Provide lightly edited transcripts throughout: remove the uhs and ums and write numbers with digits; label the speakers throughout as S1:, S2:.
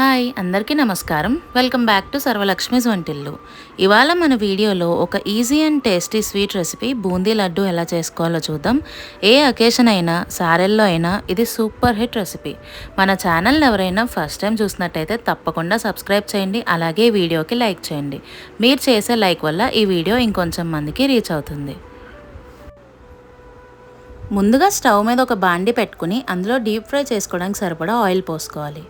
S1: Hi అందరికీ నమస్కారం. Welcome back to సర్వలక్ష్మీస్ వంటిల్లు. ఇవాళ మన వీడియోలో ఒక easy and tasty sweet recipe boondi laddu ఎలా చేసుకోవాలో చూద్దాం. ఏ అకేషన్ అయినా సారెల్లో అయినా ఇది సూపర్ హిట్ రెసిపీ. మన ఛానల్ని ఎవరైనా ఫస్ట్ టైం చూసినట్టయితే తప్పకుండా సబ్స్క్రైబ్ చేయండి. అలాగే ఈ వీడియోకి లైక్ చేయండి. మీరు చేసే లైక్ వల్ల ఈ వీడియో ఇంకొంచెం మందికి రీచ్ అవుతుంది. ముందుగా స్టవ్ మీద ఒక బాండి పెట్టుకుని అందులో డీప్ ఫ్రై చేసుకోవడానికి సరిపడా ఆయిల్ పోసుకోవాలి.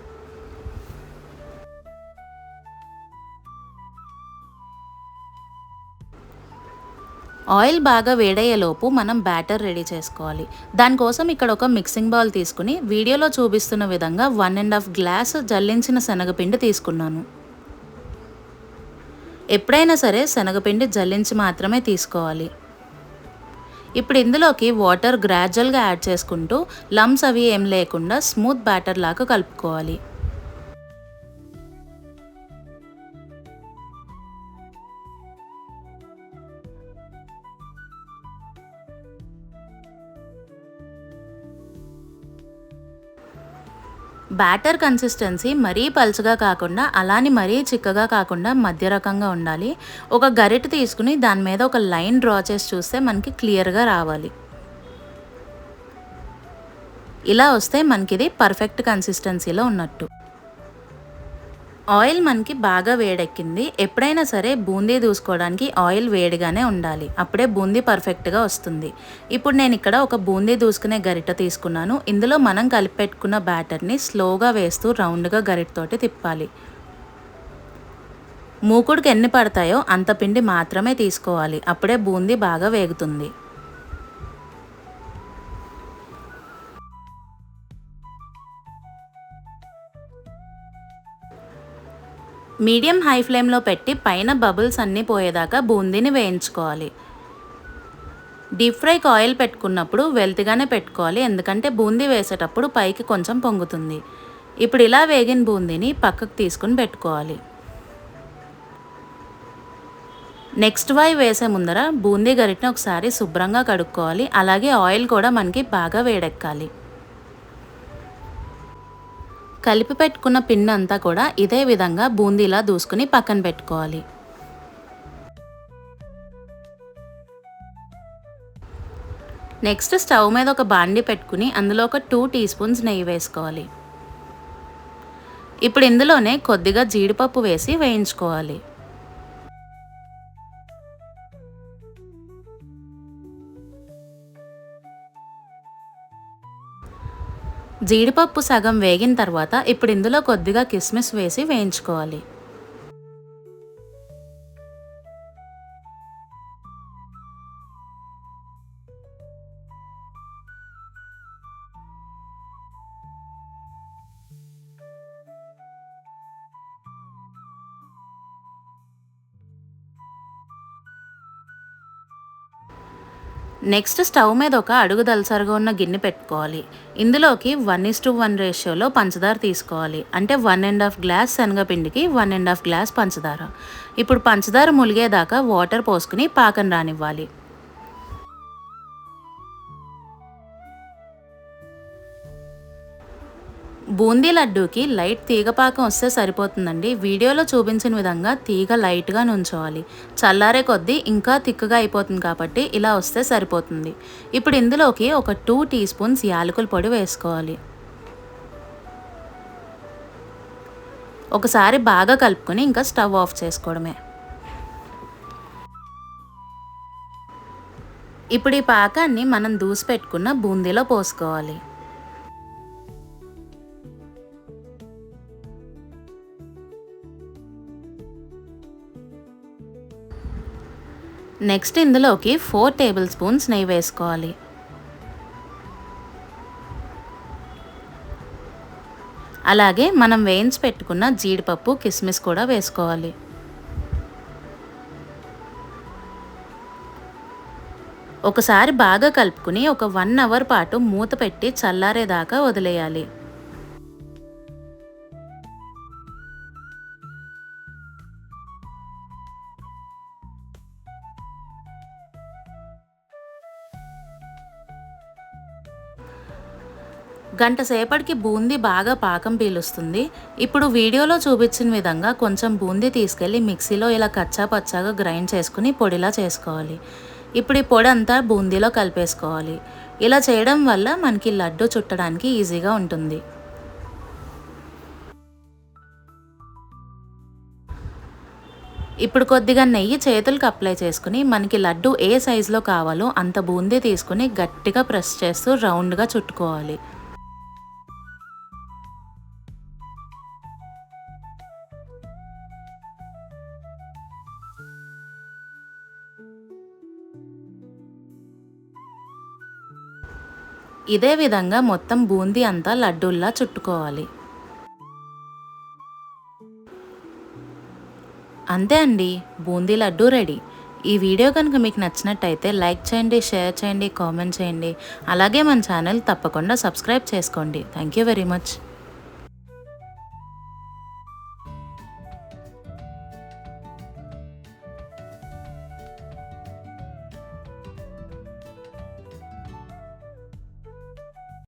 S1: ఆయిల్ బాగా వేడయ్యేలోపు మనం బ్యాటర్ రెడీ చేసుకోవాలి. దానికోసం ఇక్కడ ఒక మిక్సింగ్ బౌల్ తీసుకుని వీడియోలో చూపిస్తున్న విధంగా 1.5 గ్లాస్ జల్లించిన శనగపిండి తీసుకున్నాను. ఎప్పుడైనా సరే శనగపిండి జల్లించి మాత్రమే తీసుకోవాలి. ఇప్పుడు ఇందులోకి వాటర్ గ్రాడ్యువల్గా యాడ్ చేసుకుంటూ లమ్స్ అవి ఏం లేకుండా స్మూత్ బ్యాటర్ లాగా కలుపుకోవాలి. బ్యాటర్ కన్సిస్టెన్సీ మరీ పలుచగా కాకుండా అలానే మరీ చిక్కగా కాకుండా మధ్య రకంగా ఉండాలి. ఒక గరిటె తీసుకుని దాని మీద ఒక లైన్ డ్రా చేసి చూస్తే మనకి క్లియర్గా రావాలి. ఇలా వస్తే మనకి ఇది పర్ఫెక్ట్ కన్సిస్టెన్సీలో ఉన్నట్టు. ఆయిల్ మనకి బాగా వేడెక్కింది. ఎప్పుడైనా సరే బూందీ దూసుకోవడానికి ఆయిల్ వేడిగానే ఉండాలి. అప్పుడే బూందీ పర్ఫెక్ట్గా వస్తుంది. ఇప్పుడు నేను ఇక్కడ ఒక బూందీ దూసుకునే గరిట తీసుకున్నాను. ఇందులో మనం కలిపి పెట్టుకున్న బ్యాటర్ని స్లోగా వేస్తూ రౌండ్గా గరిటతోటి తిప్పాలి. మూకుడికి ఎన్ని పడతాయో అంత పిండి మాత్రమే తీసుకోవాలి. అప్పుడే బూందీ బాగా వేగుతుంది. మీడియం హై ఫ్లేమ్లో పెట్టి పైన బబుల్స్ అన్నీ పోయేదాకా బూందీని వేయించుకోవాలి. డీప్ ఫ్రైకి ఆయిల్ పెట్టుకున్నప్పుడు వెల్తిగానే పెట్టుకోవాలి, ఎందుకంటే బూందీ వేసేటప్పుడు పైకి కొంచెం పొంగుతుంది. ఇప్పుడు ఇలా వేగిన బూందీని పక్కకు తీసుకుని పెట్టుకోవాలి. నెక్స్ట్ వాయి వేసే ముందర బూందీ గరిటని ఒకసారి శుభ్రంగా కడుక్కోవాలి. అలాగే ఆయిల్ కూడా మనకి బాగా వేడెక్కాలి. కలిపి పెట్టుకున్న పిండి అంతా కూడా ఇదే విధంగా బూందీలా దూసుకుని పక్కన పెట్టుకోవాలి. నెక్స్ట్ స్టవ్ మీద ఒక బాండి పెట్టుకుని అందులో ఒక 2 టీ స్పూన్స్ నెయ్యి వేసుకోవాలి. ఇప్పుడు ఇందులోనే కొద్దిగా జీడిపప్పు వేసి వేయించుకోవాలి. జీడిపప్పు సగం వేగిన తర్వాత ఇప్పుడు ఇందులో కొద్దిగా కిస్మిస్ వేసి వేయించుకోవాలి. నెక్స్ట్ స్టవ్ మీద ఒక అడుగు దలసరిగా ఉన్న గిన్నె పెట్టుకోవాలి. ఇందులోకి 1:1 రేషియోలో పంచదార తీసుకోవాలి. అంటే 1.5 గ్లాస్ శనగపిండికి 1.5 గ్లాస్ పంచదార. ఇప్పుడు పంచదార ములిగేదాకా వాటర్ పోసుకుని పాకం రానివ్వాలి. బూందీ లడ్డూకి లైట్ తీగ పాకం వస్తే సరిపోతుందండి. వీడియోలో చూపించిన విధంగా తీగ లైట్గా నుంచోవాలి. చల్లారే కొద్దీ ఇంకా తిక్కుగా అయిపోతుంది కాబట్టి ఇలా వస్తే సరిపోతుంది. ఇప్పుడు ఇందులోకి ఒక 2 టీ స్పూన్స్ యాలకుల పొడి వేసుకోవాలి. ఒకసారి బాగా కలుపుకొని ఇంకా స్టవ్ ఆఫ్ చేసుకోవడమే. ఇప్పుడు ఈ పాకాన్ని మనం దూసి పెట్టుకున్న బూందీలో పోసుకోవాలి. నెక్స్ట్ ఇందులోకి 4 టేబుల్ స్పూన్స్ నెయ్యి వేసుకోవాలి. అలాగే మనం వేయించి పెట్టుకున్న జీడిపప్పు కిస్మిస్ కూడా వేసుకోవాలి. ఒకసారి బాగా కలుపుకుని ఒక 1 అవర్ పాటు మూత పెట్టి చల్లారేదాకా వదిలేయాలి. గంట సేపటికి బూందీ బాగా పాకం పీలుస్తుంది. ఇప్పుడు వీడియోలో చూపించిన విధంగా కొంచెం బూందీ తీసుకెళ్ళి మిక్సీలో ఇలా కచ్చా పచ్చాగా గ్రైండ్ చేసుకుని పొడిలా చేసుకోవాలి. ఇప్పుడు ఈ పొడి అంతా బూందీలో కలిపేసుకోవాలి. ఇలా చేయడం వల్ల మనకి లడ్డు చుట్టడానికి ఈజీగా ఉంటుంది. ఇప్పుడు కొద్దిగా నెయ్యి చేతులకు అప్లై చేసుకుని మనకి లడ్డు ఏ సైజులో కావాలో అంత బూందీ తీసుకుని గట్టిగా ప్రెస్ చేస్తూ రౌండ్గా చుట్టుకోవాలి. ఇదే విధంగా మొత్తం బూందీ అంతా లడ్డూల్లా చుట్టుకోవాలి. అంతే అండి, బూందీ లడ్డు రెడీ. ఈ వీడియో కనుక మీకు నచ్చినట్టయితే లైక్ చేయండి, షేర్ చేయండి, కామెంట్ చేయండి. అలాగే మన ఛానల్ తప్పకుండా సబ్స్క్రైబ్ చేసుకోండి. Thank you very much.